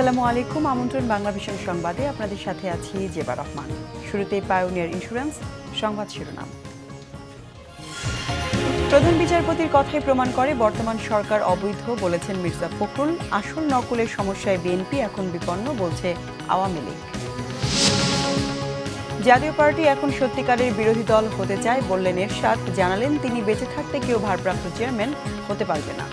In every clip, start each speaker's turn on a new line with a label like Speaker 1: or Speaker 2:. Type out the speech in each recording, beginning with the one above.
Speaker 1: আসসালামু আলাইকুম। আমন্ত্রণ বাংলা ভিশন সংবাদে আপনাদের সাথে আছি জেবা রহমান। শুরুতেই পায়োনিয়ার ইন্স্যুরেন্স সংবাদ শিরোনাম। প্রধান বিচারপতির কথাই প্রমাণ করে বর্তমান সরকার অবৈধ, বলেছেন মির্জা ফখরুল। আসল নকলের সমস্যায় বিএনপি এখন বিপন্ন, বলছে আওয়ামী লীগ। জাতীয় পার্টি এখন সত্যিকারের বিরোধী দল হতে চায়, বললেন এরশাদ। জানালেন তিনি বেঁচে থাকতে কেউ ভারপ্রাপ্ত চেয়ারম্যান হতে পারবে না।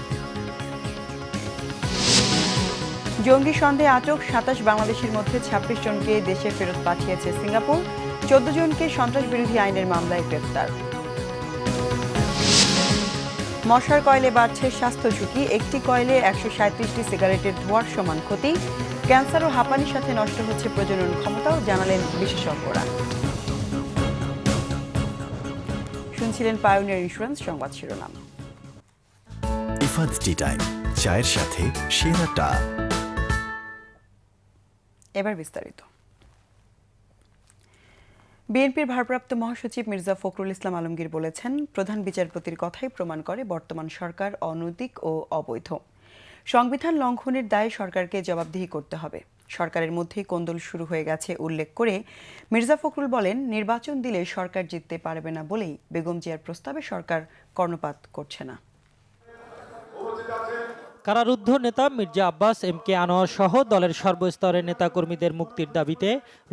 Speaker 1: জঙ্গি সন্দেহে আটক ২৭ বাংলাদেশের মধ্যে ২৬ জনকে দেশে ফেরত পাঠিয়েছে সিঙ্গাপুর। ১৪ জনকে সন্ত্রাস বিরোধী আইনের মামলায় গ্রেফতার। মশার কয়েলে বাড়ছে স্বাস্থ্য ঝুঁকি। একটি কয়েলে ১৩৭টি সিগারেটের ধোঁয়ার সমান ক্ষতি। ক্যান্সার ও হাঁপানির সাথে নষ্ট হচ্ছে প্রজনন ক্ষমতাও, জানালেন বিশেষজ্ঞরা। শুনছিলেন পায়োনিয়ার ইন্স্যুরেন্স সংবাদ শিরোনাম।
Speaker 2: ইফাদ টি টাইম, চায়ের সাথে সেরাটা।
Speaker 1: এবার বিস্তারিত। বিএনপির ভারপ্রাপ্ত মহাসচিব মির্জা ফখরুল ইসলাম আলমগীর বলেছেন, প্রধান বিচারপতির কথাই প্রমাণ করে বর্তমান সরকার অনৈতিক ও অবৈধ। সংবিধান লঙ্ঘনের দায়ে সরকারকে জবাবদিহি করতে হবে। সরকারের মধ্যেই কোন্দল শুরু হয়ে গেছে উল্লেখ করে মির্জা ফখরুল বলেন, নির্বাচন দিলে সরকার জিততে পারবে না বলেই বেগম জিয়ার প্রস্তাবে সরকার কর্ণপাত করছে না।
Speaker 3: কারারুদ্ধ নেতা মির্জা আব্বাস এম কে আনোয়ার সহ দলের সর্বস্তরের নেতাকর্মীদের মুক্তির দাবিতে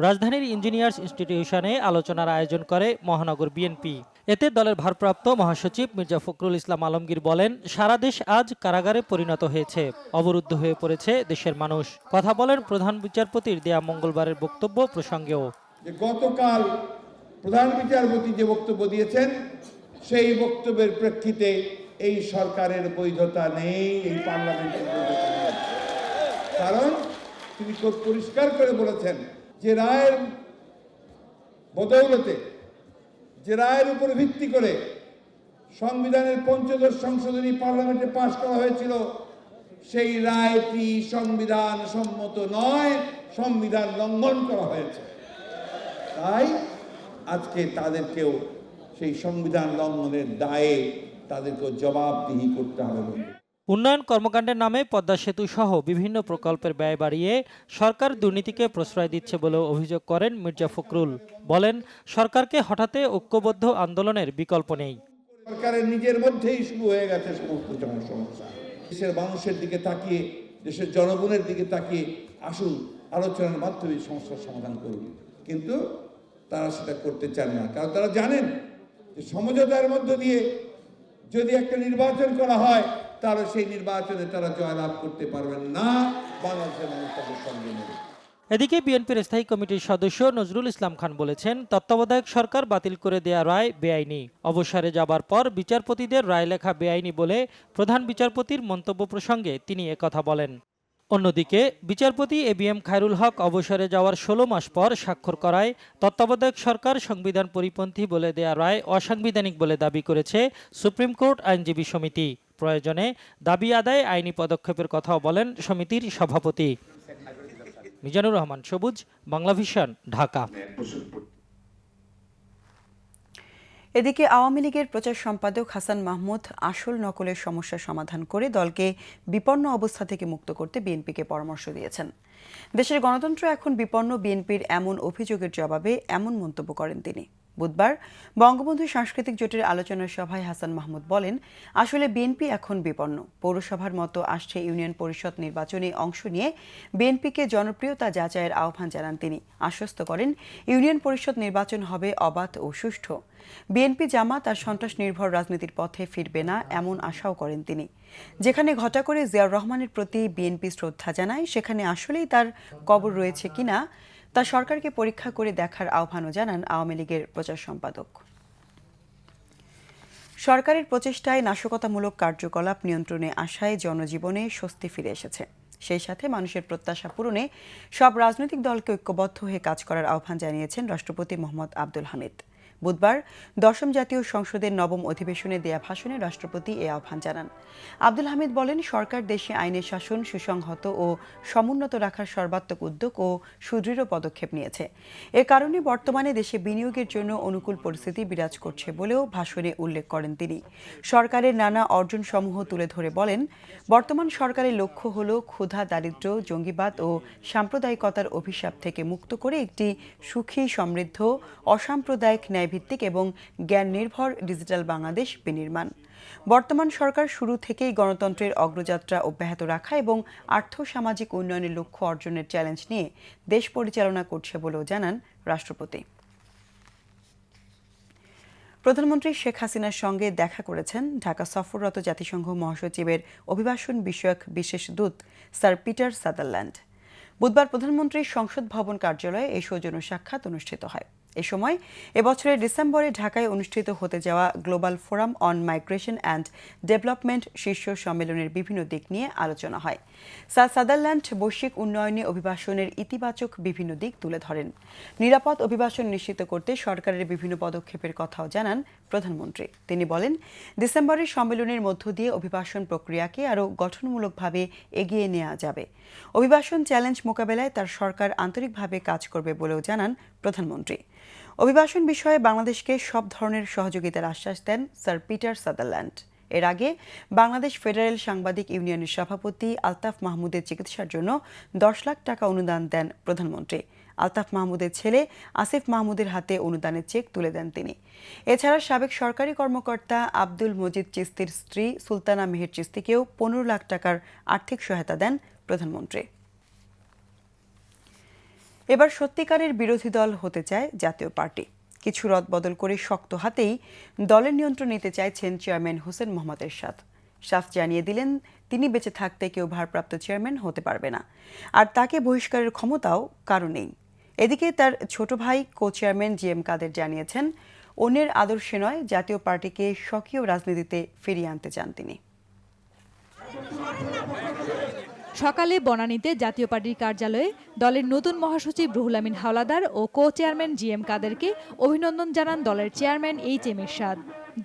Speaker 3: রাজধানীর ইঞ্জিনিয়ার্স ইনস্টিটিউশনে আলোচনার আয়োজন করে মহানগর বিএনপি। এতে দলের ভারপ্রাপ্ত মহাসচিব মির্জা ফখরুল ইসলাম আলমগীর বলেন, সারা দেশ আজ কারাগারে পরিণত হয়েছে, অবরুদ্ধ হয়ে পড়েছে দেশের মানুষ। কথা বলেন প্রধান বিচারপতির দেয়া মঙ্গলবারের বক্তব্য প্রসঙ্গেও।
Speaker 4: গতকাল প্রধান বিচারপতি যে বক্তব্য দিয়েছেন, সেই বক্তব্যের প্রেক্ষিতে এই সরকারের বৈধতা নেই, এই পার্লামেন্টের বৈধতা নেই। কারণ তিনি খুব পরিষ্কার করে বলেছেন যে রায়ের বদৌলতে, যে রায়ের উপর ভিত্তি করে সংবিধানের ৫ম সংশোধনী পার্লামেন্টে পাশ করা হয়েছিল, সেই রায়টি সংবিধান সম্মত নয়, সংবিধান লঙ্ঘন করা হয়েছে। তাই আজকে তাদেরকেও সেই সংবিধান লঙ্ঘনের দায়ে তাদেরকে জবাবদিহি করতে হবে।
Speaker 3: উন্নয়ন কর্মকাণ্ডের নামে পদ্মা সেতু সহ বিভিন্ন প্রকল্পের ব্যয় বাড়িয়ে সরকার দুর্নীতিকে প্রশ্রয় দিচ্ছে বলেও অভিযোগ করেন মির্জা ফখরুল। বলেন, সরকারকে হঠাতে ঐক্যবদ্ধ আন্দোলনের বিকল্প নেই।
Speaker 4: সরকারের নিজের মধ্যেই শুরু হয়ে গেছে সমস্ত সমস্যা। দেশের মানুষের দিকে তাকিয়ে, দেশের জনগণের দিকে তাকিয়ে আসুন আলোচনার মাধ্যমে সমস্যার সমাধান করুন। কিন্তু তারা সেটা করতে চান না, কারণ তারা জানেন যে সমঝোতার মধ্য দিয়ে যদি একটা নির্বাচন করা হয়, তাহলে সেই নির্বাচনে তারা জয়লাভ করতে পারবেন না, বাংলাদেশের মানুষ তাদের সঙ্গে নেবে।
Speaker 3: এদিকে বিএনপির স্থায়ী কমিটির সদস্য নজরুল ইসলাম খান বলেছেন, তত্ত্বাবধায়ক সরকার বাতিল করে দেয়া রায় বেআইনি। অবসরে যাবার পর বিচারপতিদের রায় লেখা বেআইনি বলে প্রধান বিচারপতির মন্তব্য প্রসঙ্গে তিনি একথা বলেন। অন্যদিকে বিচারপতি এবিএম খায়রুল হক অবসরে যাওয়ার ১৬ মাস পর স্বাক্ষর করায় তত্ত্বাবধায়ক সরকার সংবিধান পরিপন্থী বলে দেয়া রায় অসাংবিধানিক বলে দাবি করেছে সুপ্রিম কোর্ট আইনজীবী সমিতি। প্রয়োজনে দাবি আদায়ে আইনি পদক্ষেপের কথাও বলেন সমিতির সভাপতি। মিজানুর রহমান সবুজ, বাংলা ভিশন, ঢাকা।
Speaker 1: এদিকে আওয়ামী লীগের প্রচার সম্পাদক হাসান মাহমুদ আসল নকলের সমস্যা সমাধান করে দলকে বিপন্ন অবস্থা থেকে মুক্ত করতে বিএনপিকে পরামর্শ দিয়েছেন। দেশের গণতন্ত্র এখন বিপন্ন, বিএনপির এমন অভিযোগের জবাবে এমন মন্তব্য করেন তিনি। বুধবার বঙ্গবন্ধু সাংস্কৃতিক জোটের আলোচনা সভায় হাসান মাহমুদ বলেন, আসলে বিএনপি এখন বিপন্ন। পৌরসভার মতো আসছে ইউনিয়ন পরিষদ নির্বাচনে অংশ নিয়ে বিএনপিকে জনপ্রিয়তা যাচাইয়ের আহ্বান জানান তিনি। আশ্বস্ত করেন, ইউনিয়ন পরিষদ নির্বাচন হবে অবাধ ও সুষ্ঠু। বিএনপি জামাত আর সন্ত্রাস নির্ভর রাজনীতির পথে ফিরবে না, এমন আশাও করেন তিনি। যেখানে ঘটা করে জিয়াউর রহমানের প্রতি বিএনপি শ্রদ্ধা জানায়, সেখানে আসলেই তার কবর রয়েছে কিনা তা সরকারকে পরীক্ষা করে দেখার আহ্বানও জানান আওয়ামী লীগের প্রচার সম্পাদক। সরকারের প্রচেষ্টায় নাশকতামূলক কার্যকলাপ নিয়ন্ত্রণে আসায় জনজীবনে স্বস্তি ফিরে এসেছে। সেই সাথে মানুষের প্রত্যাশা পূরণে সব রাজনৈতিক দলকে ঐক্যবদ্ধ হয়ে কাজ করার আহ্বান জানিয়েছেন রাষ্ট্রপতি মোহাম্মদ আব্দুল হামিদ। বুধবার ১০ম জাতীয় সংসদের নবম অধিবেশনে দেয়া ভাষণে রাষ্ট্রপতি এ আহ্বান জানান। আব্দুল হামিদ বলেন, সরকার দেশে আইনের শাসন সুসংহত ও সমুন্নত রাখার সর্বাত্মক উদ্যোগ ও সুদৃঢ় পদক্ষেপ নিয়েছে। এ কারণে বর্তমানে দেশে বিনিয়োগের জন্য অনুকূল পরিস্থিতি বিরাজ করছে বলেও ভাষণে উল্লেখ করেন তিনি। সরকারের নানা অর্জনসমূহ তুলে ধরে বলেন, বর্তমান সরকারের লক্ষ্য হল ক্ষুধা, দারিদ্র্য, জঙ্গিবাদ ও সাম্প্রদায়িকতার অভিশাপ থেকে মুক্ত করে একটি সুখী, সমৃদ্ধ, অসাম্প্রদায়িক, ন্যায়ভিত্তিক এবং জ্ঞান নির্ভর ডিজিটাল বাংলাদেশ বিনির্মাণ। বর্তমান সরকার শুরু থেকেই গণতন্ত্রের অগ্রযাত্রা অব্যাহত রাখা এবং আর্থ-সামাজিক উন্নয়নের লক্ষ্য অর্জনের চ্যালেঞ্জ নিয়ে দেশ পরিচালনা করছে বলেও জানান রাষ্ট্রপতি। প্রধানমন্ত্রী শেখ হাসিনার সঙ্গে দেখা করেছেন ঢাকা সফররত জাতিসংঘ মহাসচিবের অভিবাসন বিষয়ক বিশেষ দূত স্যার পিটার সাদারল্যান্ড। বুধবার প্রধানমন্ত্রীর সংসদ ভবন কার্যালয়ে এই সৌজন্য সাক্ষাৎ অনুষ্ঠিত হয়। এ সময় এবছরের ডিসেম্বরে ঢাকায় অনুষ্ঠিত হতে যাওয়া global forum on migration and development শীর্ষ সম্মেলনের বিভিন্ন দিক নিয়ে আলোচনা হয়। স্যার সাদারল্যান্ড বৈশ্বিক উন্নয়নে অভিবাসনের ইতিবাচক বিভিন্ন দিক তুলে ধরেন। নিরাপদ অভিবাসন নিশ্চিত করতে সরকারের বিভিন্ন পদক্ষেপের কথাও জানান প্রধানমন্ত্রী। তিনি বলেন, ডিসেম্বরের সম্মেলনের মধ্য দিয়ে অভিবাসন প্রক্রিয়াকে আরও গঠনমূলকভাবে এগিয়ে নেওয়া যাবে। অভিবাসন চ্যালেঞ্জ মোকাবেলায় তার সরকার আন্তরিকভাবে কাজ করবে বলেও জানান প্রধানমন্ত্রী। অভিবাসন বিষয়ে বাংলাদেশকে সব ধরনের সহযোগিতার আশ্বাস দেন স্যার পিটার সাদারল্যান্ড। এর আগে বাংলাদেশ ফেডারেল সাংবাদিক ইউনিয়নের সভাপতি আলতাফ মাহমুদের চিকিৎসার জন্য ১০ লাখ টাকা অনুদান দেন প্রধানমন্ত্রী। আলতাফ মাহমুদের ছেলে আসিফ মাহমুদের হাতে অনুদানের চেক তুলে দেন তিনি। এছাড়া সাবেক সরকারি কর্মকর্তা আব্দুল মজিদ চিস্তির স্ত্রী সুলতানা মেহের চিস্তিকেও ১৫ লাখ টাকার আর্থিক সহায়তা দেন প্রধানমন্ত্রী। এবার সত্যিকারের বিরোধী দল হতে চায় জাতীয় পার্টি। কিছু রদবদল করে শক্ত হাতেই দলের নিয়ন্ত্রণ নিতে চাইছেন চেয়ারম্যান হোসেন মোহাম্মদ এরশাদ। শাফ জানিয়ে দিলেন, তিনি বেঁচে থাকতে কেউ ভারপ্রাপ্ত চেয়ারম্যান হতে পারবে না, আর তাকে বহিষ্কারের ক্ষমতাও কারো নেই। এদিকে তার ছোট ভাই কো চেয়ারম্যান জিএম কাদের জানিয়েছেন, অন্যের আদর্শে নয়, জাতীয় পার্টিকে স্বকীয় রাজনীতিতে ফিরিয়ে আনতে চান তিনি।
Speaker 5: সকালে বনানীতে জাতীয় পার্টির কার্যালয়ে দলের নতুন মহাসচিব রুহুল আমিন হাওলাদার ও কো চেয়ারম্যান জিএম কাদেরকে অভিনন্দন জানান দলের চেয়ারম্যান এইচ.এম. এরশাদ।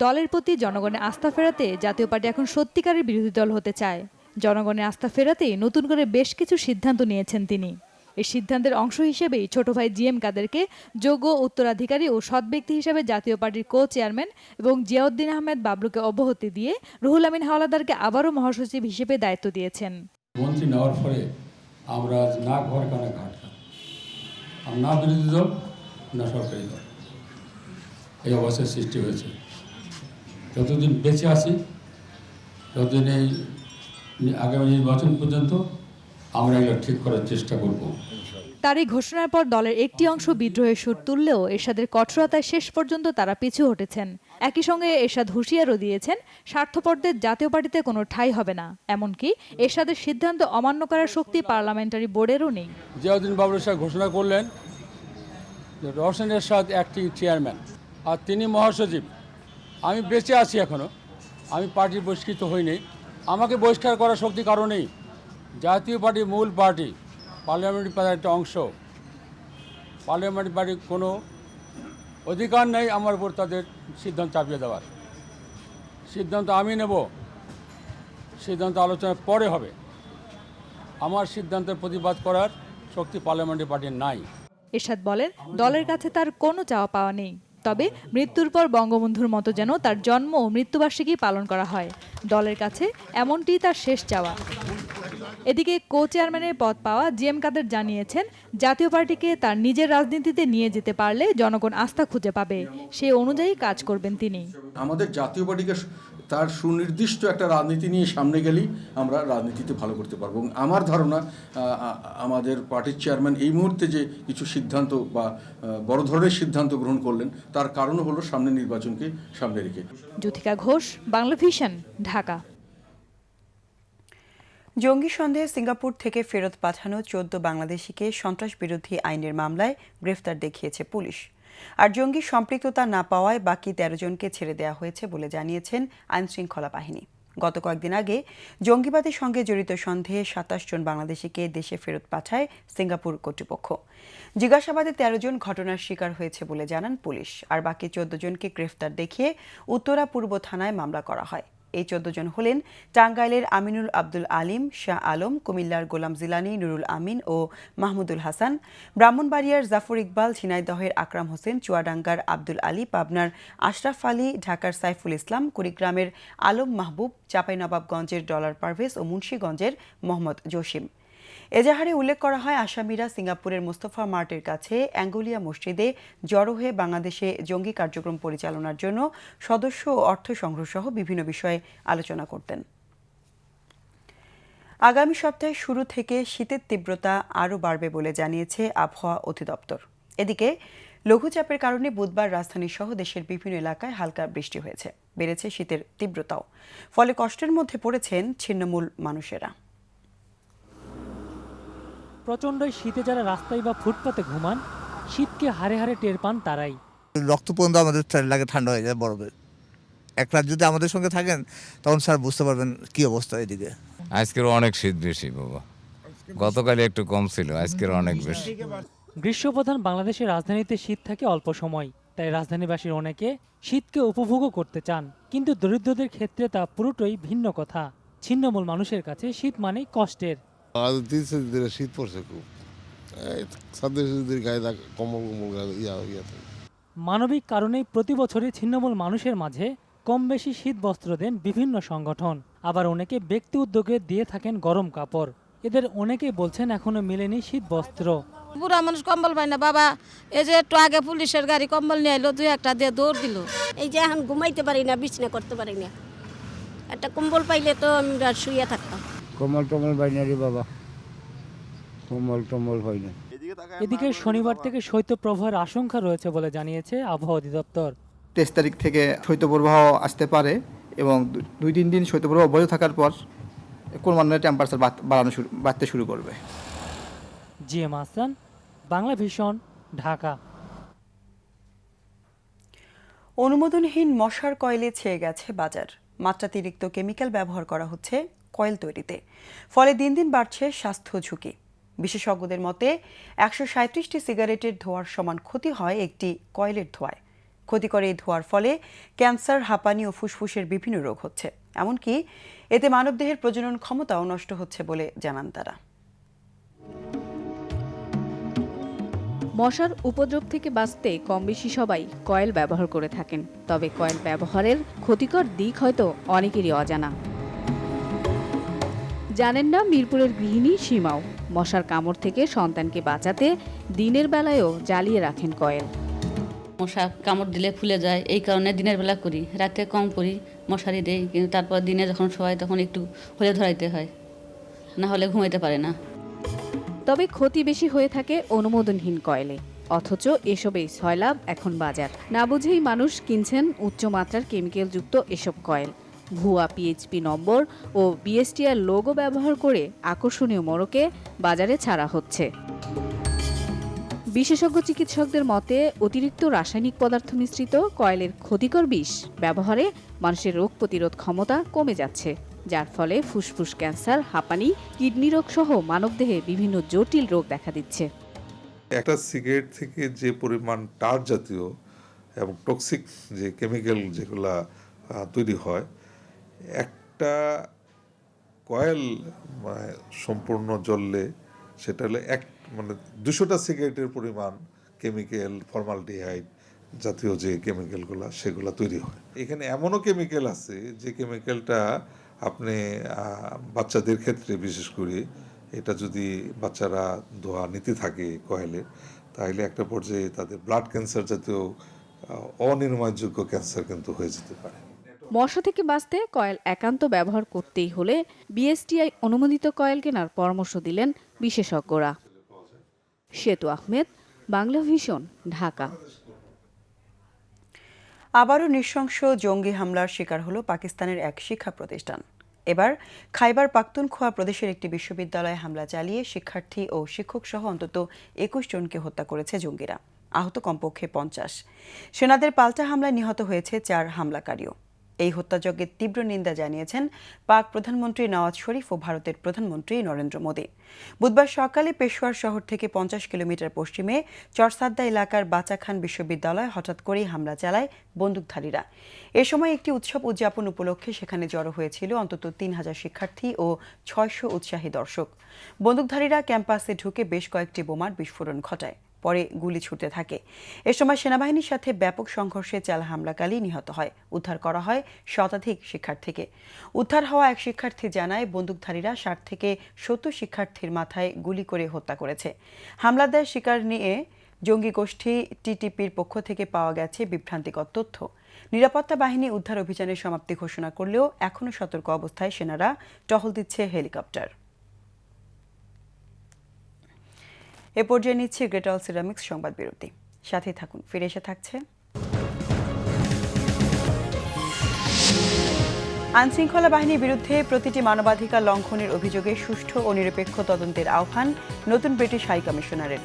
Speaker 5: দলের প্রতি জনগণের আস্থা ফেরাতে জাতীয় পার্টি এখন সত্যিকারের বিরোধী দল হতে চায়। জনগণের আস্থা ফেরাতে নতুন করে বেশ কিছু সিদ্ধান্ত নিয়েছেন তিনি। এই সিদ্ধান্তের অংশ হিসেবেই ছোট ভাই জিএম কাদেরকে যোগ্য উত্তরাধিকারী ও সৎ ব্যক্তি হিসেবে জাতীয় পার্টির কো চেয়ারম্যান এবং জিয়াউদ্দিন আহমেদ বাবলুকে অব্যাহতি দিয়ে রুহুল আমিন হাওলাদারকে আবারও মহাসচিব হিসেবে দায়িত্ব দিয়েছেন।
Speaker 6: মন্ত্রী নেওয়ার পরে আমরা না ঘর কানা ঘাটলাম, আর না বিরোধী দল না সরকারি দল, এই অবস্থার সৃষ্টি হয়েছে। যতদিন বেঁচে আছি, ততদিন এই আগামী নির্বাচন পর্যন্ত আমরা এগুলো ঠিক করার চেষ্টা করব।
Speaker 5: তার এই ঘোষণার পর দলের একটি অংশ বিদ্রোহের সুর তুললেও এরশাদের কঠোরতায় শেষ পর্যন্ত তারা পিছু হটেছেন। একই সঙ্গে এরশাদ হুঁশিয়ারও দিয়েছেন, স্বার্থপরদের জাতীয় পার্টিতে কোনো ঠাঁই হবে না। এমনকি এরশাদের সিদ্ধান্ত অমান্য করার শক্তি পার্লামেন্টারি বোর্ডেরও নেই।
Speaker 6: জিয়াউদ্দিন বাবলু সাহেব ঘোষণা করলেন যে রওশন এরশাদ অ্যাক্টিং চেয়ারম্যান, আর তিনি মহাসচিব। আমি বেঁচে আছি এখনও, আমি পার্টির বহিষ্কৃত হইনি। আমাকে বহিষ্কার করার শক্তি কারো নেই। জাতীয় পার্টি মূল পার্টি, পার্লামেন্টারি পার্টির একটা অংশ। পার্লামেন্টারি পার্টির কোনো অধিকার নেই আমার উপর তাদের সিদ্ধান্ত চাপিয়ে দেওয়ার। সিদ্ধান্ত আমি নেব, সিদ্ধান্ত আলোচনার পরে হবে। আমার সিদ্ধান্তের প্রতিবাদ করার শক্তি পার্লামেন্টারি পার্টির নাই।
Speaker 5: এরশাদ বলেন, দলের কাছে তার কোনো চাওয়া পাওয়া নেই, তবে মৃত্যুর পর বঙ্গবন্ধুর মতো যেন তার জন্ম ও মৃত্যুবার্ষিকী পালন করা হয়। দলের কাছে এমনটি তার শেষ চাওয়া। এদিকে কো চেয়ারম্যানের পদ পাওয়া জিএম কাদের জানিয়েছেন, জাতীয় পার্টিকে তার নিজের রাজনীতিতে নিয়ে যেতে পারলে জনগণ আস্থা খুঁজে পাবে, সে অনুযায়ী কাজ করবেন তিনি।
Speaker 7: আমাদের জাতীয় পার্টিকে তার সুনির্দিষ্ট একটা রাজনীতি নিয়ে সামনে গেলেই আমরা রাজনীতিতে ভালো করতে পারবো। এবং আমার ধারণা আমাদের পার্টির চেয়ারম্যান এই মুহূর্তে যে কিছু সিদ্ধান্ত বা বড় ধরনের সিদ্ধান্ত গ্রহণ করলেন, তার কারণ হলো সামনে নির্বাচনকে সামনে রেখে।
Speaker 5: জ্যোতিকা ঘোষ, বাংলা ভিশন, ঢাকা।
Speaker 1: জঙ্গি সন্দেহে সিঙ্গাপুর থেকে ফেরত পাঠানো ১৪ বাংলাদেশিকে সন্ত্রাস বিরোধী আইনের মামলায় গ্রেফতার দেখিয়েছে পুলিশ। আর জঙ্গি সম্পৃক্ততা না পাওয়ায় বাকি ১৩ জনকে ছেড়ে দেওয়া হয়েছে বলে জানিয়েছেন আইনশৃঙ্খলা বাহিনী। গত কয়েকদিন আগে জঙ্গিবাদের সঙ্গে জড়িত সন্দেহে ২৭ জন বাংলাদেশিকে দেশে ফেরত পাঠায় সিঙ্গাপুর কর্তৃপক্ষ। জিজ্ঞাসাবাদে ১৩ জন ঘটনার শিকার হয়েছে বলে জানান পুলিশ, আর বাকি ১৪ জনকে গ্রেফতার দেখিয়ে উত্তরা পূর্ব থানায় মামলা করা হয়। এই ১৪ জন হলেন টাঙ্গাইলের আমিনুল আব্দুল আলিম, শাহ আলম, কুমিল্লার গোলাম জিলানী, নুরুল আমিন ও মাহমুদুল হাসান, ব্রাহ্মণবাড়িয়ার জাফর ইকবাল, ঝিনাইদহের আকরাম হোসেন, চুয়াডাঙ্গার আব্দুল আলী, পাবনার আশরাফ আলী, ঢাকার সাইফুল ইসলাম, কুড়িগ্রামের আলম মাহবুব, চাঁপাইনবাবগঞ্জের ডলার পারভেজ ও মুন্সিগঞ্জের মোহাম্মদ জসিম। এজাহারে উল্লেখ করা হয় আসামিরা সিঙ্গাপুরের মোস্তফা মার্টের কাছে অ্যাঙ্গোলিয়া মসজিদে জড়ো হয়ে বাংলাদেশে জঙ্গি কার্যক্রম পরিচালনার জন্য সদস্য ও অর্থ সংগ্রহ সহ বিভিন্ন বিষয়ে আলোচনা করতেন। আগামী সপ্তাহের শুরু থেকে শীতের তীব্রতা আরও বাড়বে বলে জানিয়েছে আবহাওয়া অধিদপ্তর। এদিকে লঘুচাপের কারণে বুধবার রাজধানী সহ দেশের বিভিন্ন এলাকায় হালকা বৃষ্টি হয়েছে, বেড়েছে শীতের তীব্রতাও। ফলে কষ্টের মধ্যে পড়েছেন ছিন্নমূল মানুষেরা।
Speaker 3: প্রচণ্ড শীতে যারা রাস্তায় বা ফুটপাতে ঘুমান, শীতকে হাড়ে হাড়ে টের পান তারাই।
Speaker 8: রক্ত পর্যন্ত আমাদের লাগে, ঠান্ডা হয়ে যায় বরফে। এক রাত যদি আমাদের সঙ্গে থাকেন তখন স্যার বুঝতে পারবেন কি অবস্থা এদিকে।
Speaker 9: আজকের অনেক শীত বেশি বাবা, গতকালে একটু কম ছিল, আজকের অনেক বেশি।
Speaker 3: গ্রীষ্মপ্রধান বাংলাদেশের রাজধানীতে শীত থাকে অল্প সময়, তাই রাজধানীবাসীর অনেকে শীতকে উপভোগও করতে চান, কিন্তু দরিদ্রদের ক্ষেত্রে তা পুরোটাই ভিন্ন কথা। ছিন্নমূল মানুষের কাছে শীত মানেই কষ্টের।
Speaker 10: আজ ৩ দিন শীত পড়ছে খুব, গায়ে কম্বল ইয়া থাকে।
Speaker 3: মানবিক কারণেই প্রতি বছরই ছিন্নমূল মানুষের মাঝে কম বেশি শীত বস্ত্র দেন বিভিন্ন সংগঠন, আবার অনেকে ব্যক্তি উদ্যোগে দিয়ে থাকেন গরম কাপড়। এদের অনেকেই বলছেন এখনো মেলেনি শীত বস্ত্র।
Speaker 11: বুড়া মানুষ কম্বল পায় না বাবা, এই যে একটু আগে পুলিশের গাড়ি কম্বল নিয়ে এলো, ২-১টা দিয়ে দৌড় দিল।
Speaker 12: এই যে এখন ঘুমাইতে পারি না, বিছনা করতে পারি না, একটা কম্বল পাইলে তো আমরা শুয়ে থাকতাম।
Speaker 6: কম্বল টম্বল পাই না রে বাবা, কম্বল টম্বল পাই না।
Speaker 3: এদিকে শনিবার থেকে শৈত্যপ্রবাহের আশঙ্কা রয়েছে বলে জানিয়েছে আবহাওয়া অধিদপ্তর।
Speaker 13: ২৩ তারিখ থেকে শৈত্যপ্রবাহ আসতে পারে এবং ২-৩ দিন শৈত্যপ্রবাহ বজায় থাকার পর ক্রমান্বয়ে টেম্পারেচার বাড়তে শুরু করবে।
Speaker 3: GM Hasan, Bangla Vision, Dhaka.
Speaker 1: অনুমোদনহীন মশার কয়েলে ছেয়ে গেছে বাজার। মাত্রাতিরিক্ত কেমিক্যাল ব্যবহার করা হচ্ছে কয়েল তৈরিতে, ফলে দিন দিন বাড়ছে স্বাস্থ্য ঝুঁকি। বিশেষজ্ঞদের মতে ১৩৭টি সিগারেটের ধোঁয়ার সমান ক্ষতি হয় একটি কয়েলের ধোঁয়ায়। ক্ষতিকর এই ধোঁয়ার ফলে ক্যান্সার, হাঁপানি ও ফুসফুসের বিভিন্ন রোগ হচ্ছে, এমনকি এতে মানবদেহের প্রজনন ক্ষমতাও নষ্ট হচ্ছে বলে জানান তারা।
Speaker 5: মশার উপদ্রব থেকে বাঁচতে কম বেশি সবাই কয়েল ব্যবহার করে থাকেন, তবে কয়েল ব্যবহারের ক্ষতিকর দিক হয়তো অনেকেরই অজানা। জানেন না মিরপুরের গৃহিণী সীমাও মশার কামড় থেকে সন্তানকে বাঁচাতে দিনের বেলায়ও জ্বালিয়ে রাখেন কয়েল।
Speaker 11: মশা কামড় দিলে ফুলে যায়, এই কারণে দিনের বেলা করি, রাতে কম করি, মশারি দেই, কিন্তু তারপর দিনে যখন শোয়াই তখন একটু হলে ধরাইতে হয়, না হলে ঘুমাইতে পারে না।
Speaker 5: তবে ক্ষতি বেশি হয়ে থাকে অনুমোদনহীন কয়েলে, অথচ এসবেই সয়লাভ এখন বাজার। না বুঝেই মানুষ কিনছেন উচ্চমাত্রার কেমিক্যালযুক্ত এসব কয়েল। ভুয়া পিএইচপি নম্বর ও বিএসটিআর লোগো ব্যবহার করে আকর্ষণীয় মোড়কে বাজারে ছাড়া হচ্ছে। বিশেষজ্ঞ চিকিৎসকদের মতে অতিরিক্ত রাসায়নিক পদার্থ মিশ্রিত কয়েলের ক্ষতিকর বিষ ব্যবহারে মানুষের রোগ প্রতিরোধ ক্ষমতা কমে যাচ্ছে, যার ফলে ফুসফুস ক্যান্সার, হাঁপানি, কিডনি রোগ সহ মানবদেহে বিভিন্ন জটিল রোগ দেখা দিচ্ছে।
Speaker 10: একটা সিগারেট থেকে যে পরিমাণ টার জাতীয় এবং টক্সিক যে কেমিক্যাল যেগুলা তৈরি হয়, একটা কয়েল সম্পূর্ণ জ্বললে সেটা হলে ২০০টা সিগারেটের পরিমাণ কেমিক্যাল, ফর্মালডিহাইড জাতীয় যে কেমিক্যালগুলো সেগুলো তৈরি হয়। এখানে এমনও কেমিক্যাল আছে যে কেমিক্যালটা আপনি বাচ্চাদের ক্ষেত্রে বিশেষ করে এটা যদি বাচ্চারা ধোঁয়া নিতে থাকে কয়েলে, তাহলে একটা পর্যায়ে তাদের ব্লাড ক্যান্সার জাতীয় অনির্ময়যোগ্য ক্যান্সার কিন্তু হয়ে যেতে পারে।
Speaker 5: মশা থেকে বাঁচতে কয়েল একান্ত ব্যবহার করতেই হলে বিএসটিআই অনুমোদিত কয়েল কেনার পরামর্শ দিলেন বিশেষজ্ঞরা। সেতু আহমেদ, বাংলা ভিশন, ঢাকা।
Speaker 1: আবারও নৃশংস জঙ্গি হামলার শিকার হলো পাকিস্তানের এক শিক্ষা প্রতিষ্ঠান। এবার খাইবার পাখতুনখোয়া প্রদেশের একটি বিশ্ববিদ্যালয়ে হামলা চালিয়ে শিক্ষার্থী ও শিক্ষক সহ অন্তত ২১ জনকে হত্যা করেছে জঙ্গিরা, আহত কমপক্ষে ৫০। সেনাদের পাল্টা হামলায় নিহত হয়েছে ৪ হামলাকারীও। এই হত্যাযজ্ঞের তীব্র নিন্দা জানিয়েছেন পাক প্রধানমন্ত্রী নওয়াজ শরীফ ও ভারতের প্রধানমন্ত্রী নরেন্দ্র মোদী। বুধবার সকালে পেশোয়ার শহর থেকে 50 কিলোমিটার পশ্চিমে চরসাদ্দা এলাকার বাচাখান বিশ্ববিদ্যালয় হঠাৎ করেই হামলা চালায় বন্দুকধারীরা। এ সময় একটি উৎসব উদযাপন উপলক্ষে সেখানে জড়ো হয়েছিল অন্তত 3000 শিক্ষার্থী ও 600 উৎসাহী দর্শক। বন্দুকধারীরা ক্যাম্পাসে ঢুকে বেশ কয়েকটি বোমার বিস্ফোরণ ঘটায়, পরে গুলি ছুটতে থাকে। এ সময় সেনাবাহিনীর সাথে ব্যাপক সংঘর্ষে চাল হামলাকারী নিহত হয়। উদ্ধার করা হয় শতাধিক শিক্ষার্থীকে। উদ্ধার হওয়া এক শিক্ষার্থী জানায়, বন্দুকধারীরা 60 থেকে 70 শিক্ষার্থীর মাথায় গুলি করে হত্যা করেছে। হামলাদের শিকার নিয়ে জঙ্গি গোষ্ঠী টিটিপির পক্ষ থেকে পাওয়া গেছে বিভ্রান্তিকর তথ্য। নিরাপত্তা বাহিনী উদ্ধার অভিযানের সমাপ্তি ঘোষণা করলেও এখনও সতর্ক অবস্থায় সেনারা টহল দিচ্ছে হেলিকপ্টার। এ পর্যায়ে নিচ্ছে গ্রেট অল সিরামিক্স সংবাদ বিরতি। সাথে থাকুন, ফিরে এসে থাকছে আইনশৃঙ্খলা বাহিনীর বিরুদ্ধে প্রতিটি মানবাধিকার লঙ্ঘনের অভিযোগে সুষ্ঠু ও নিরপেক্ষ তদন্তের আহ্বান নতুন ব্রিটিশ হাই কমিশনারের।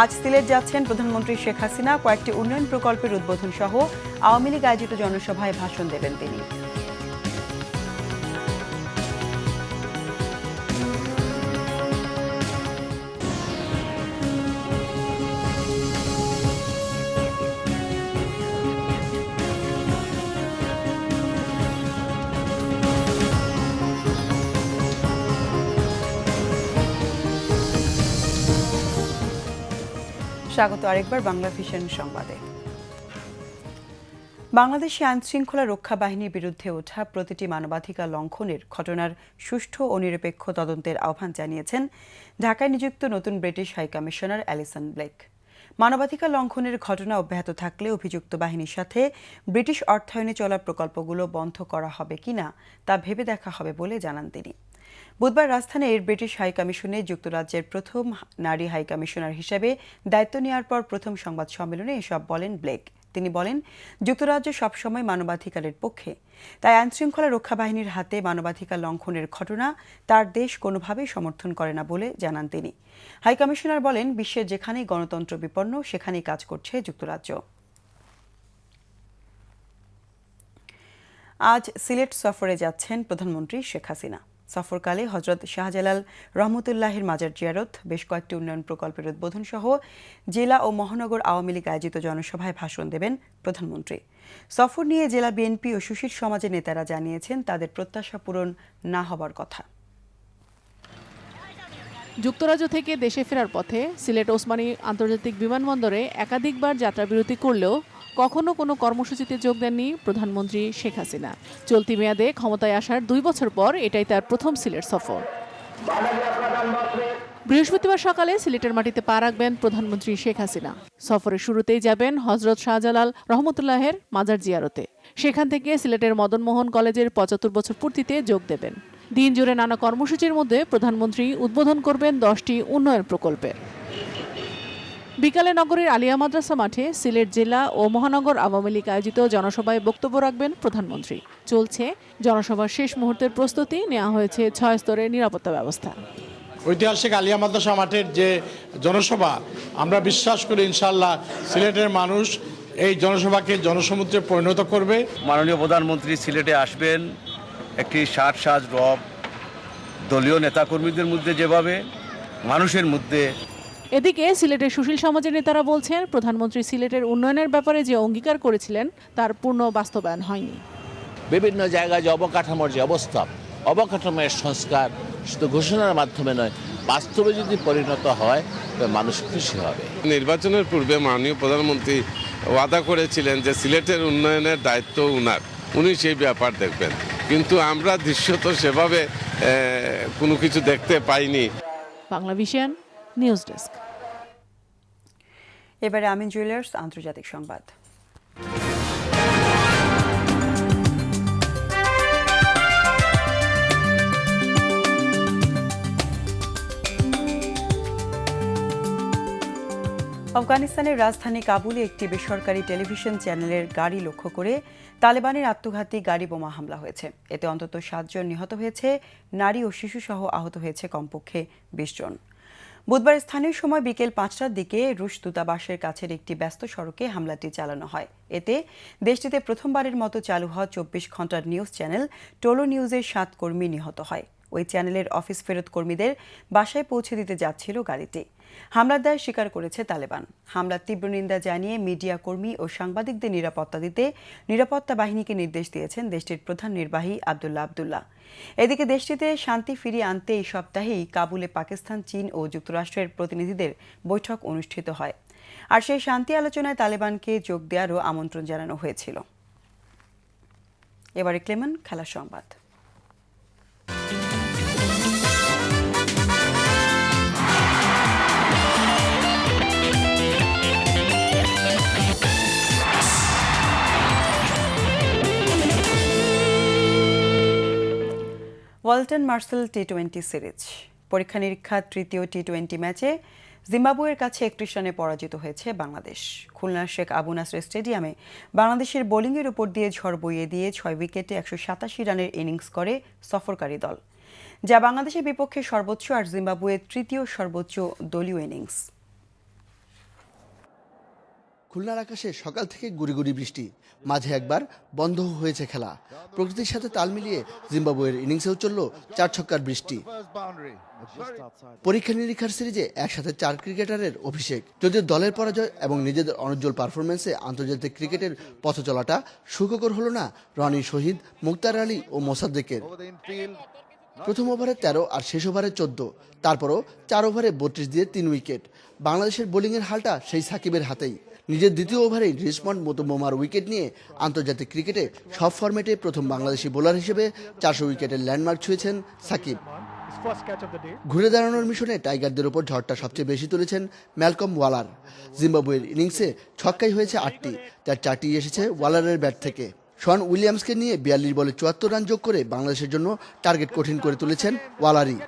Speaker 1: আজ সিলেট যাচ্ছেন প্রধানমন্ত্রী শেখ হাসিনা। কয়েকটি উন্নয়ন প্রকল্পের উদ্বোধন সহ আওয়ামী লীগ আয়োজিত জনসভায় ভাষণ দেবেন তিনি। স্বাগত আরেকবার বাংলা ভিশন সংবাদে। বাংলাদেশে আইনশৃঙ্খলা রক্ষা বাহিনীর বিরুদ্ধে ওঠা প্রতিটি মানবাধিকার লঙ্ঘনের ঘটনার সুষ্ঠু ও নিরপেক্ষ তদন্তের আহ্বান জানিয়েছেন ঢাকায় নিযুক্ত নতুন British high commissioner Alison Blake. মানবাধিকার লঙ্ঘনের ঘটনা অব্যাহত থাকলে অভিযুক্ত বাহিনীর সাথে ব্রিটিশ অর্থায়নে চলা প্রকল্পগুলো বন্ধ করা হবে কিনা তা ভেবে দেখা হবে বলে জানান তিনি। বুধবার রাজধানীর ব্রিটিশ হাই কমিশনে যুক্তরাজ্যের প্রথম নারী হাই কমিশনার হিসেবে দায়িত্ব নেওয়ার পর প্রথম সংবাদ সম্মেলনে এসব বলেন ব্লেক। তিনি বলেন, যুক্তরাজ্য সবসময় মানবাধিকারের পক্ষে, তাই আইনশৃঙ্খলা রক্ষা বাহিনীর হাতে মানবাধিকার লঙ্ঘনের ঘটনা তার দেশ কোনোভাবেই সমর্থন করে না বলে জানান তিনি। হাই কমিশনার বলেন, বিশ্বের যেখানেই গণতন্ত্র বিপন্ন সেখানেই কাজ করছে যুক্তরাজ্য। আজ সিলেট সফরে যাচ্ছেন প্রধানমন্ত্রী শেখ হাসিনা। সফরকালে হজরত শাহজালাল রহমতুল্লাহের মাজার জিয়ারত, বেশ কয়েকটি উন্নয়ন প্রকল্পের উদ্বোধন সহ জেলা ও মহানগর আওয়ামী লীগ আয়োজিত জনসভায় ভাষণ দেবেন প্রধানমন্ত্রী। সফর নিয়ে জেলা বিএনপি ও সুশীল সমাজের নেতারা জানিয়েছেন তাদের প্রত্যাশা পূরণ না হবার কথা।
Speaker 14: যুক্তরাজ্য থেকে দেশে ফেরার পথে সিলেট ওসমানী আন্তর্জাতিক বিমানবন্দরে একাধিকবার যাত্রাবিরতি করলেও কখনো কোনো কর্মসূচিতে যোগ দেননি প্রধানমন্ত্রী শেখ হাসিনা। চলতি মেয়াদে ক্ষমতায় আসার 2 বছর পর এটাই তার প্রথম সিলেট সফর। বৃহস্পতিবার সকালে সিলেটের মাটিতে পা রাখবেন প্রধানমন্ত্রী শেখ হাসিনা। সফরের শুরুতেই যাবেন হজরত শাহজালাল রহমতুল্লাহের মাজার জিয়ারতে। সেখান থেকে সিলেটের মদনমোহন কলেজের 75 বছর পূর্তিতে যোগ দেবেন। দিন জুড়ে নানা কর্মসূচির মধ্যে প্রধানমন্ত্রী উদ্বোধন করবেন 10টি উন্নয়ন প্রকল্পের। বিকালে নগরীর আলিয়া মাদ্রাসা মাঠে সিলেট জেলা ও মহানগর আওয়ামী লীগ আয়োজিত জনসভায় বক্তব্য রাখবেন প্রধানমন্ত্রী। চলছে জনসভার শেষ মুহূর্তের প্রস্তুতি, নেওয়া হয়েছে 6 স্তরের নিরাপত্তা ব্যবস্থা।
Speaker 15: ঐতিহাসিক আলিয়া মাদ্রাসা মাঠের যে জনসভা, আমরা বিশ্বাস করি ইনশাআল্লাহ সিলেটের মানুষ এই জনসভাকে জনসমুদ্রে পরিণত করবে।
Speaker 16: মাননীয় প্রধানমন্ত্রী সিলেটে আসবেন একটি সাজ রব, দলীয় নেতাকর্মীদের মধ্যে যেভাবে মানুষের মধ্যে।
Speaker 14: এদিকে সিলেটের সুশীল সমাজের নেতারা বলছেন, প্রধানমন্ত্রী সিলেটের উন্নয়নের ব্যাপারে যে অঙ্গীকার করেছিলেন তার পূর্ণ বাস্তবায়ন হয়নি।
Speaker 17: বিভিন্ন জায়গায় যে অবকাঠামোর যে অবস্থা, অবকাঠামোর সংস্কার শুধু ঘোষণার মাধ্যমে নয়, বাস্তবে যদি পরিণত হয় তবে মানুষ খুশি হবে।
Speaker 18: নির্বাচনের পূর্বে মাননীয় প্রধানমন্ত্রী ওয়াদা করেছিলেন যে সিলেটের উন্নয়নের দায়িত্ব উনি সেই ব্যাপার দেখবেন, কিন্তু আমরা দৃশ্যত সেভাবে কোনো কিছু দেখতে পাইনি।
Speaker 14: Bangla vision news desk.
Speaker 1: এবারে আমিন জুয়েলার্স আন্তর্জাতিক সংবাদ। আফগানিস্তানের রাজধানী কাবুলে একটি বেসরকারি টেলিভিশন চ্যানেলের গাড়ি লক্ষ্য করে তালেবানের আত্মঘাতী গাড়ি বোমা হামলা হয়েছে। এতে অন্তত 7 জন নিহত হয়েছে, নারী ও শিশুসহ আহত হয়েছে কমপক্ষে 20 জন। বুধবার স্থানীয় সময় বিকেল 5টার দিকে রুশ দূতাবাসের কাছের একটি ব্যস্ত সড়কে হামলাটি চালানো হয়। এতে দেশটিতে প্রথমবারের মতো চালু হওয়া 24 ঘন্টার নিউজ চ্যানেল টোলো নিউজের 7 কর্মী নিহত হয়। ওই চ্যানেলের অফিস ফেরত কর্মীদের বাসায় পৌঁছে দিতে যাচ্ছিল গাড়িটি। হামলার দায় স্বীকার করেছে তালেবান। হামলার তীব্র নিন্দা জানিয়ে মিডিয়া কর্মী ও সাংবাদিকদের নিরাপত্তা দিতে নিরাপত্তা বাহিনীকে নির্দেশ দিয়েছেন দেশটির প্রধান নির্বাহী আব্দুল্লাহ। এদিকে দেশটিতে শান্তি ফিরিয়ে আনতে এই সপ্তাহেই কাবুলে পাকিস্তান, চীন ও যুক্তরাষ্ট্রের প্রতিনিধিদের বৈঠক অনুষ্ঠিত হয়। আর সেই শান্তি আলোচনায় তালেবানকে যোগ দেওয়ারও আমন্ত্রণ জানানো হয়েছিল। এবারে ক্লেমন খেলার সংবাদ। ওয়ালটন মার্সেল টি-20 সিরিজ পরীক্ষা নিরীক্ষার তৃতীয় টি-20 ম্যাচে জিম্বাবুয়ের কাছে 31 রানে পরাজিত হয়েছে বাংলাদেশ। খুলনার শেখ আবু নাসের স্টেডিয়ামে বাংলাদেশের বোলিংয়ের উপর দিয়ে ঝড় বইয়ে দিয়ে 6 উইকেটে 187 রানের ইনিংস করে সফরকারী দল, যা বাংলাদেশের বিপক্ষে সর্বোচ্চ আর জিম্বাবুয়ের তৃতীয় সর্বোচ্চ দলীয় ইনিংস।
Speaker 19: খুলনার আকাশে সকাল থেকে গুড়ি গুড়ি বৃষ্টি, মাঝে একবার বন্ধ হয়েছে খেলা। প্রকৃতির সাথে তাল মিলিয়ে জিম্বাবুয়ের ইনিংসেও চলল 4 ছক্কার বৃষ্টি। পরীক্ষা নিরীক্ষার সিরিজে একসাথে 4 ক্রিকেটারের অভিষেক। যদিও দলের পরাজয় এবং নিজেদের অনুজ্জ্বল পারফরমেন্সে আন্তর্জাতিক ক্রিকেটের পথ চলাটা সুখকর হলো না রনি, শহীদ, মুক্তার আলী ও মোসাদ্দেকের। প্রথম ওভারে 13 আর শেষ ওভারে 14, তারপরও 4 ওভারে 32 দিয়ে 3 উইকেট। বাংলাদেশের বোলিংয়ের হালটা সেই সাকিবের হাতেই। নিজের দ্বিতীয় ওভারেই রিসমন্ড মোতোম্বোমার উইকেট নিয়ে আন্তর্জাতিক ক্রিকেটে সব ফরম্যাটে প্রথম বাংলাদেশি বোলার হিসেবে 400 উইকেটের ল্যান্ডমার্ক ছুঁয়েছেন সাকিব। ঘুরে দাঁড়ানোর মিশনে টাইগারদের ওপর ঝড়টা সবচেয়ে বেশি তুলেছেন ম্যালকম ওয়ালার। জিম্বাবুয়ের ইনিংসে ছক্কাই হয়েছে 8টি, যার 4টি এসেছে ওয়ালারের ব্যাট থেকে। শন উইলিয়ামসকে নিয়ে 42 বলে 74 রান যোগ করে বাংলাদেশের জন্য টার্গেট কঠিন করে তুলেছেন ওয়ালারই।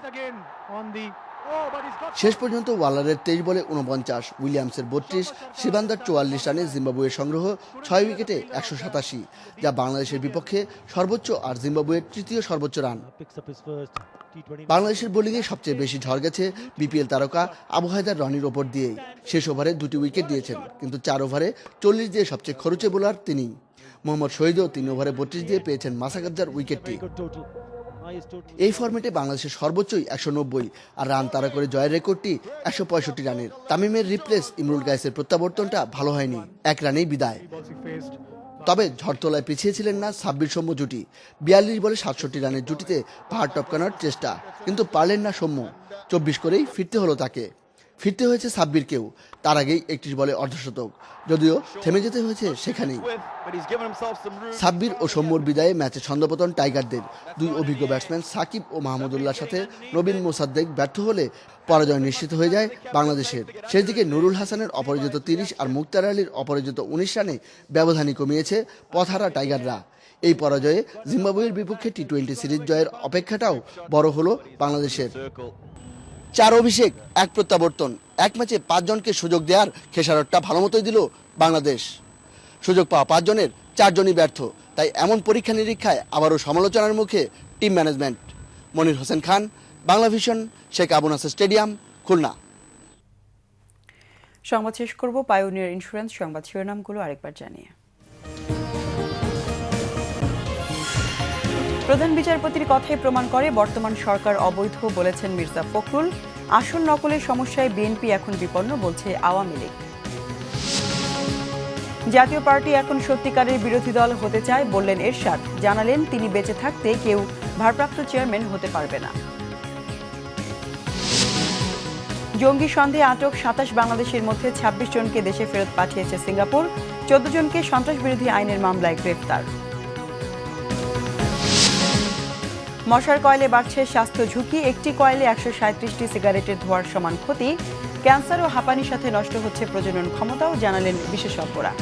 Speaker 19: শেষ পর্যন্ত ওয়ালারের 23 বলে 49, উইলিয়ামসের 32, শিবান্দার 44 রানে জিম্বাবুয়ের সংগ্রহ 6 উইকেটে 187, যা বাংলাদেশের বিপক্ষে সর্বোচ্চ আর জিম্বাবুয়ের তৃতীয় সর্বোচ্চ রান। বাংলাদেশের বোলিংয়ে সবচেয়ে বেশি ঝড় গেছে বিপিএল তারকা আবু হায়দার রনির ওপর দিয়েই। শেষ ওভারে 2টি উইকেট দিয়েছেন, কিন্তু 4 ওভারে 40 দিয়ে সবচেয়ে খরুচে বোলার তিনি। মোহাম্মদ শহীদও 3 ওভারে 32 দিয়ে পেয়েছেন মাসাকাজ্জার উইকেটটি। এই ফরম্যাটে বাংলাদেশের সর্বোচ্চই 190 আর রান তাড়া করে জয়ের রেকর্ডটি 165 রানের। তামিমের রিপ্লেস ইমরুল গায়েসের প্রত্যাবর্তনটা ভালো হয়নি, 1 রানেই বিদায়। তবে ঝড়তলায় পিছিয়ে ছিলেন না সাব্বির সৌম্য জুটি। 42 বলে 67 রানের জুটিতে পাহাড় টপকানোর চেষ্টা, কিন্তু পারলেন না সৌম্য। 24 করেই ফিরতে হলো তাকে। ফিরতে হয়েছে সাব্বিরকেও, তার আগেই 31 বলে অর্ধশতক, যদিও থেমে যেতে হয়েছে সেখানেই। সাব্বির ও সৌম্যর বিদায়ে ম্যাচে ছন্দপতন টাইগারদের। 2 অভিজ্ঞ ব্যাটসম্যান সাকিব ও মাহমুদুল্লাহর সাথে নবীন মোসাদ্দেক ব্যর্থ হলে পরাজয় নিশ্চিত হয়ে যায় বাংলাদেশের। শেষ দিকে নুরুল হাসানের অপরাজিত 30 আর মুক্তার আলীর অপরাজিত 19 রানে ব্যবধানই কমিয়েছে পথহারা টাইগাররা। এই পরাজয়ে জিম্বাবুয়ের বিপক্ষে টি-20 সিরিজ জয়ের অপেক্ষাটাও বড় হলো বাংলাদেশের। 4 অভিষেক, 1 প্রত্যাবর্তন, 1 ম্যাচে 5 জনকে সুযোগ দেওয়ার খেসারতটা ভালোমতোই দিল বাংলাদেশ। সুযোগ পাওয়া 5 জনের 4 জনই ব্যর্থ, তাই এমন পরীক্ষা নিরীক্ষায় আবারও সমালোচনার মুখে team management. Monir Hossain Khan, Bangla vision, Sheikh Abu Naser stadium, Khulna.
Speaker 1: সংবাদ শেষ করব পায়োনিয়ার ইন্স্যুরেন্স সংবাদ শিরোনামগুলো আরেকবার জানিয়ে। প্রধান বিচারপতির কথাই প্রমাণ করে বর্তমান সরকার অবৈধ, বলেছেন মির্জা ফখরুল। আসল নকলের সমস্যায় বিএনপি এখন বিপন্ন, বলছে আওয়ামী লীগ। জাতীয় পার্টি এখন সত্যিকারের বিরোধী দল হতে চায়, বললেন এরশাদ। জানালেন তিনি বেঁচে থাকতে কেউ ভারপ্রাপ্ত চেয়ারম্যান হতে পারবে না। জঙ্গি সন্দেহে আটক 27 বাংলাদেশের মধ্যে 26 জনকে দেশে ফেরত পাঠিয়েছে সিঙ্গাপুর। 14 জনকে সন্ত্রাস বিরোধী আইনের মামলায় গ্রেফতার। মশার কয়েলে বাড়ছে স্বাস্থ্য ঝুঁকি। একটি কয়েলে 137টি সিগারেটের ধোঁয়ার সমান ক্ষতি। ক্যান্সার ও হাঁপানির সাথে নষ্ট হচ্ছে প্রজনন ক্ষমতাও, জানালেন বিশেষজ্ঞরা।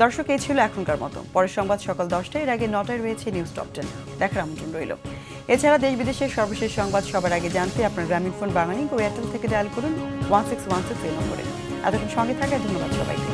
Speaker 1: দর্শক, এই ছিল এখনকার মতো। পরের সংবাদ সকাল 10টায়, এর আগে 9টায় রয়েছে নিউজ টপ 10। দেখার আমন্ত্রণ রইল। এছাড়া দেশ বিদেশের সর্বশেষ সংবাদ সবার আগে জানতে আপনার গ্রামীণ ফোন, বাংলালিংক ও এয়ারটেল থেকে ডায়াল করুন 1616 এই নম্বরে। এতক্ষণ সঙ্গে থাকায় ধন্যবাদ সবাইকে।